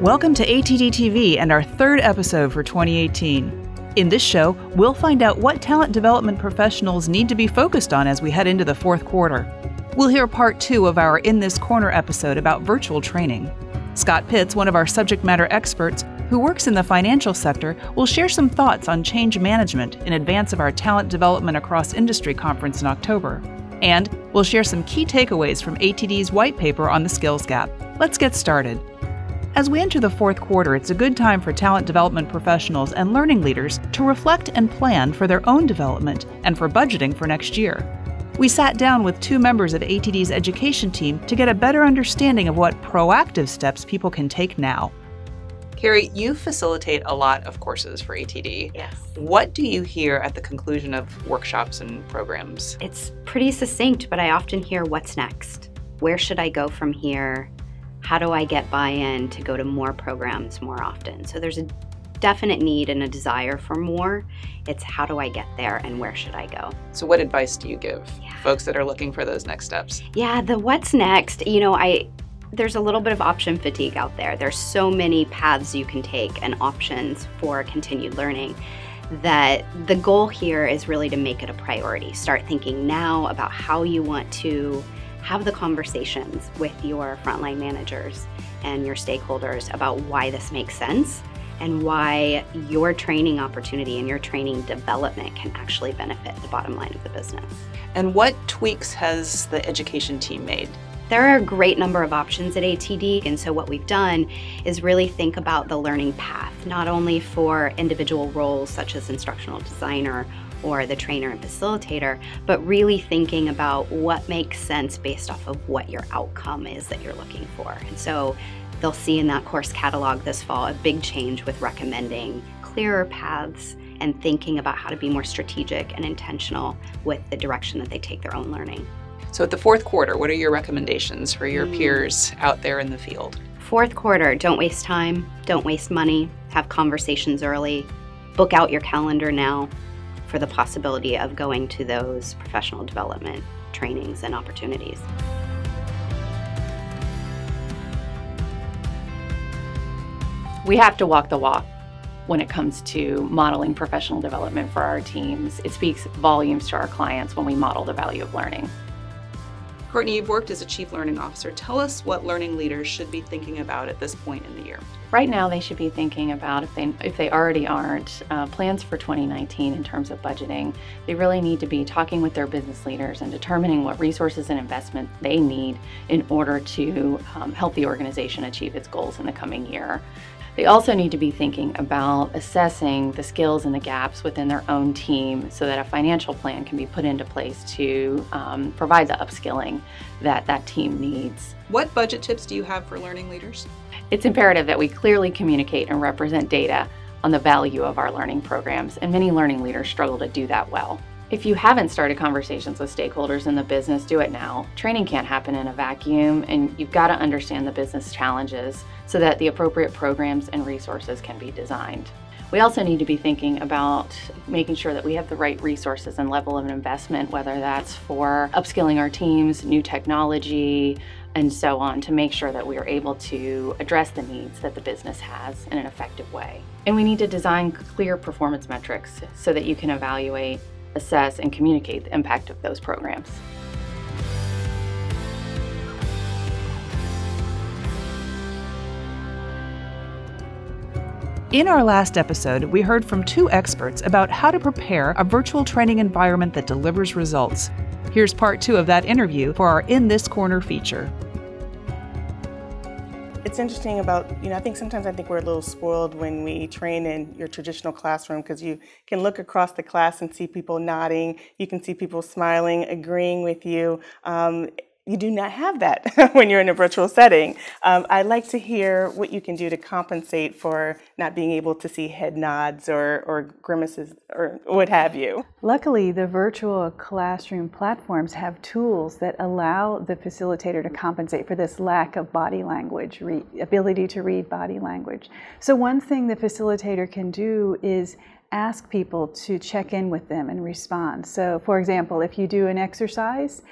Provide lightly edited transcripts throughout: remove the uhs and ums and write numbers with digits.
Welcome to ATD-TV and our third episode for 2018. In this show, we'll find out what talent development professionals need to be focused on as we head into the fourth quarter. We'll hear part 2 of our In This Corner episode about virtual training. Scott Pitts, one of our subject matter experts who works in the financial sector, will share some thoughts on change management in advance of our Talent Development Across Industry conference in October. And we'll share some key takeaways from ATD's white paper on the skills gap. Let's get started. As we enter the fourth quarter, it's a good time for talent development professionals and learning leaders to reflect and plan for their own development and for budgeting for next year. We sat down with 2 members of ATD's education team to get a better understanding of what proactive steps people can take now. Carrie, you facilitate a lot of courses for ATD. Yes. What do you hear at the conclusion of workshops and programs? It's pretty succinct, but I often hear, what's next? Where should I go from here? How do I get buy-in to go to more programs more often? So there's a definite need and a desire for more. It's how do I get there and where should I go? So what advice do you give folks that are looking for those next steps? Yeah, the what's next, there's a little bit of option fatigue out there. There's so many paths you can take and options for continued learning that the goal here is really to make it a priority. Start thinking now about how you want to have the conversations with your frontline managers and your stakeholders about why this makes sense and why your training opportunity and your training development can actually benefit the bottom line of the business. And what tweaks has the education team made? There are a great number of options at ATD, and so what we've done is really think about the learning path, not only for individual roles such as instructional designer or the trainer and facilitator, but really thinking about what makes sense based off of what your outcome is that you're looking for. And so they'll see in that course catalog this fall a big change with recommending clearer paths and thinking about how to be more strategic and intentional with the direction that they take their own learning. So at the fourth quarter, what are your recommendations for your peers out there in the field? Fourth quarter, don't waste time, don't waste money, have conversations early, book out your calendar now for the possibility of going to those professional development trainings and opportunities. We have to walk the walk when it comes to modeling professional development for our teams. It speaks volumes to our clients when we model the value of learning. Courtney, you've worked as a Chief Learning Officer. Tell us what learning leaders should be thinking about at this point in the year. Right now, they should be thinking about, if they already aren't, plans for 2019 in terms of budgeting. They really need to be talking with their business leaders and determining what resources and investment they need in order to help the organization achieve its goals in the coming year. They also need to be thinking about assessing the skills and the gaps within their own team so that a financial plan can be put into place to provide the upskilling that that team needs. What budget tips do you have for learning leaders? It's imperative that we clearly communicate and represent data on the value of our learning programs, and many learning leaders struggle to do that well. If you haven't started conversations with stakeholders in the business, do it now. Training can't happen in a vacuum, and you've got to understand the business challenges so that the appropriate programs and resources can be designed. We also need to be thinking about making sure that we have the right resources and level of investment, whether that's for upskilling our teams, new technology, and so on, to make sure that we are able to address the needs that the business has in an effective way. And we need to design clear performance metrics so that you can evaluate, assess, and communicate the impact of those programs. In our last episode, we heard from 2 experts about how to prepare a virtual training environment that delivers results. Here's part 2 of that interview for our In This Corner feature. It's interesting about, I think sometimes we're a little spoiled when we train in your traditional classroom because you can look across the class and see people nodding, you can see people smiling, agreeing with you. You do not have that when you're in a virtual setting. I'd like to hear what you can do to compensate for not being able to see head nods or grimaces or what have you. Luckily, the virtual classroom platforms have tools that allow the facilitator to compensate for this lack of body language, ability to read body language. So one thing the facilitator can do is ask people to check in with them and respond. So for example, if you do an exercise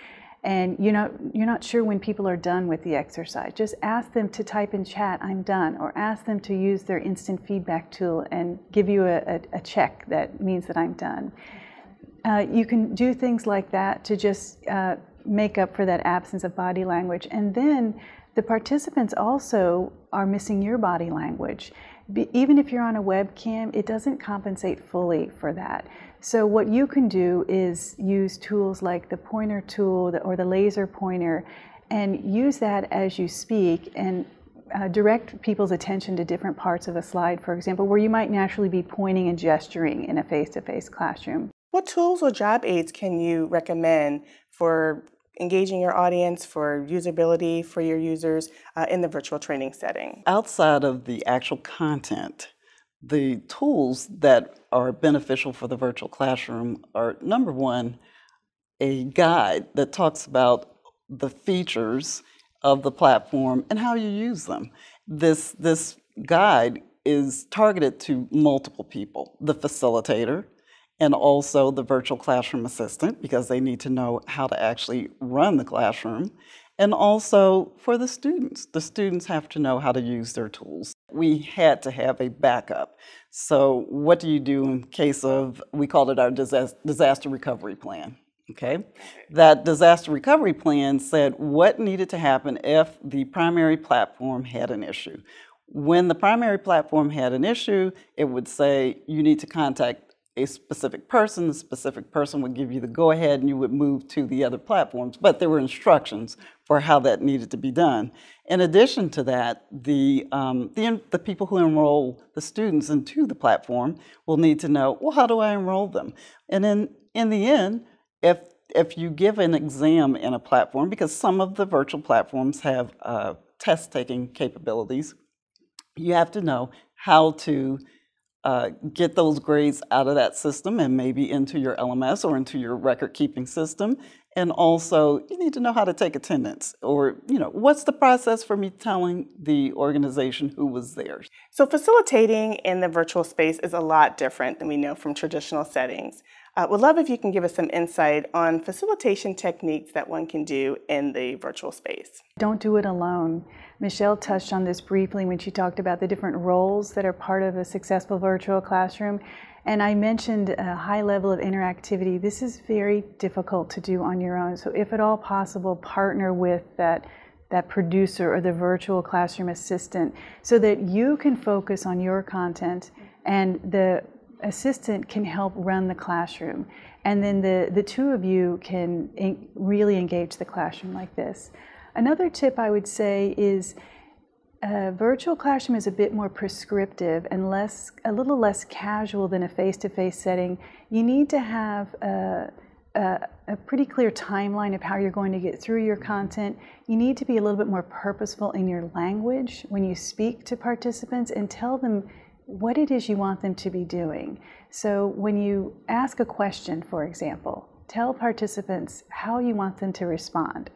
and you're not sure when people are done with the exercise, just ask them to type in chat, "I'm done," or ask them to use their instant feedback tool and give you a check that means that I'm done. You can do things like that to just make up for that absence of body language. And then the participants also are missing your body language. Even if you're on a webcam, it doesn't compensate fully for that. So what you can do is use tools like the pointer tool or the laser pointer and use that as you speak and direct people's attention to different parts of a slide, for example, where you might naturally be pointing and gesturing in a face-to-face classroom. What tools or job aids can you recommend for engaging your audience, for usability for your users in the virtual training setting? Outside of the actual content, the tools that are beneficial for the virtual classroom are, number one, a guide that talks about the features of the platform and how you use them. This guide is targeted to multiple people, the facilitator, and also the virtual classroom assistant, because they need to know how to actually run the classroom, and also for the students. The students have to know how to use their tools. We had to have a backup. So what do you do in case of, we called it our disaster recovery plan, okay? That disaster recovery plan said what needed to happen if the primary platform had an issue. When the primary platform had an issue, it would say you need to contact a specific person. The specific person would give you the go-ahead and you would move to the other platforms, but there were instructions for how that needed to be done. In addition to that, the people who enroll the students into the platform will need to know, well, how do I enroll them? And then in the end, if you give an exam in a platform, because some of the virtual platforms have test-taking capabilities, you have to know how to get those grades out of that system and maybe into your LMS or into your record-keeping system. And also, you need to know how to take attendance, or, what's the process for me telling the organization who was there? So facilitating in the virtual space is a lot different than we know from traditional settings. Would love if you can give us some insight on facilitation techniques that one can do in the virtual space. Don't do it alone. Michelle touched on this briefly when she talked about the different roles that are part of a successful virtual classroom. And I mentioned a high level of interactivity. This is very difficult to do on your own. So if at all possible, partner with that producer or the virtual classroom assistant so that you can focus on your content and the assistant can help run the classroom. And then the two of you can really engage the classroom like this. Another tip I would say is a virtual classroom is a bit more prescriptive and a little less casual than a face-to-face setting. You need to have a pretty clear timeline of how you're going to get through your content. You need to be a little bit more purposeful in your language when you speak to participants and tell them what it is you want them to be doing. So when you ask a question, for example, tell participants how you want them to respond.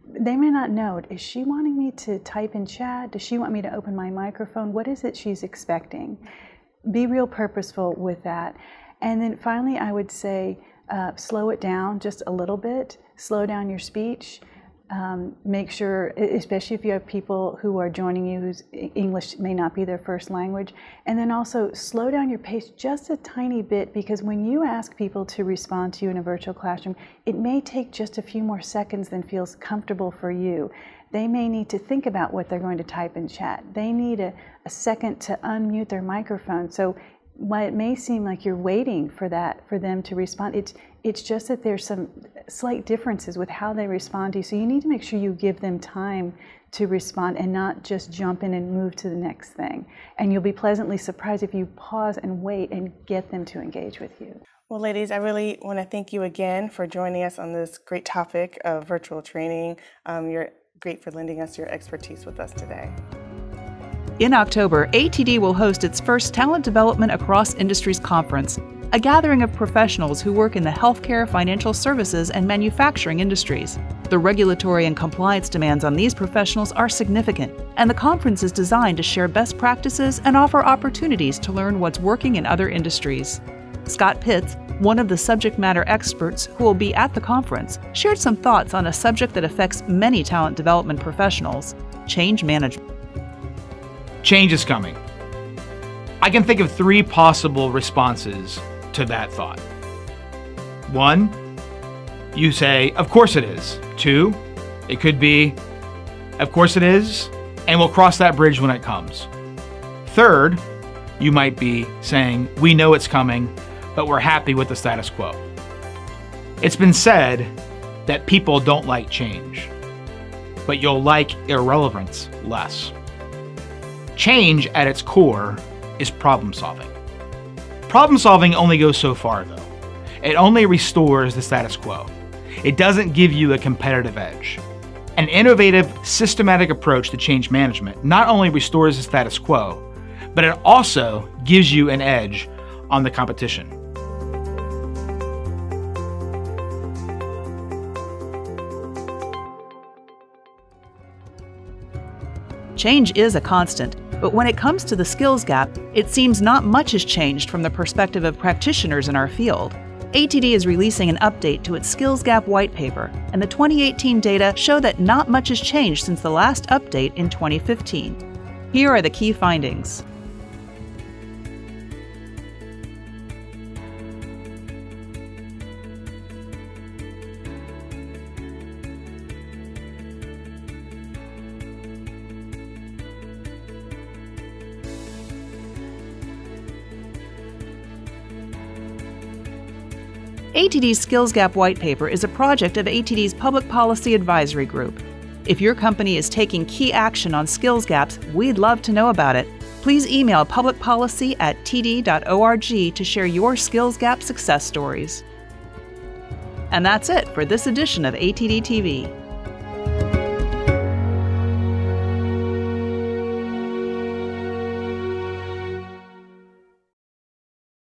They may not know, is she wanting me to type in chat? Does she want me to open my microphone? What is it she's expecting? Be real purposeful with that. And then finally, I would say slow it down just a little bit. Slow down your speech. Make sure, especially if you have people who are joining you whose English may not be their first language, and then also slow down your pace just a tiny bit, because when you ask people to respond to you in a virtual classroom, it may take just a few more seconds than feels comfortable for you. They may need to think about what they're going to type in chat. They need a second to unmute their microphone. So while it may seem like you're waiting for them to respond, it's just that there's some slight differences with how they respond to you. So you need to make sure you give them time to respond and not just jump in and move to the next thing. And you'll be pleasantly surprised if you pause and wait and get them to engage with you. Well, ladies, I really want to thank you again for joining us on this great topic of virtual training. You're great for lending us your expertise with us today. In October, ATD will host its first Talent Development Across Industries conference, a gathering of professionals who work in the healthcare, financial services, and manufacturing industries. The regulatory and compliance demands on these professionals are significant, and the conference is designed to share best practices and offer opportunities to learn what's working in other industries. Scott Pitts, one of the subject matter experts who will be at the conference, shared some thoughts on a subject that affects many talent development professionals: change management. Change is coming. I can think of 3 possible responses to that thought. 1, you say, of course it is. 2, it could be, of course it is, and we'll cross that bridge when it comes. 3rd, you might be saying, we know it's coming, but we're happy with the status quo. It's been said that people don't like change, but you'll like irrelevance less. Change at its core is problem solving. Problem solving only goes so far though. It only restores the status quo. It doesn't give you a competitive edge. An innovative, systematic approach to change management not only restores the status quo, but it also gives you an edge on the competition. Change is a constant, but when it comes to the skills gap, it seems not much has changed from the perspective of practitioners in our field. ATD is releasing an update to its skills gap white paper, and the 2018 data show that not much has changed since the last update in 2015. Here are the key findings. ATD's Skills Gap White Paper is a project of ATD's Public Policy Advisory Group. If your company is taking key action on skills gaps, we'd love to know about it. Please email publicpolicy@td.org to share your skills gap success stories. And that's it for this edition of ATD-TV.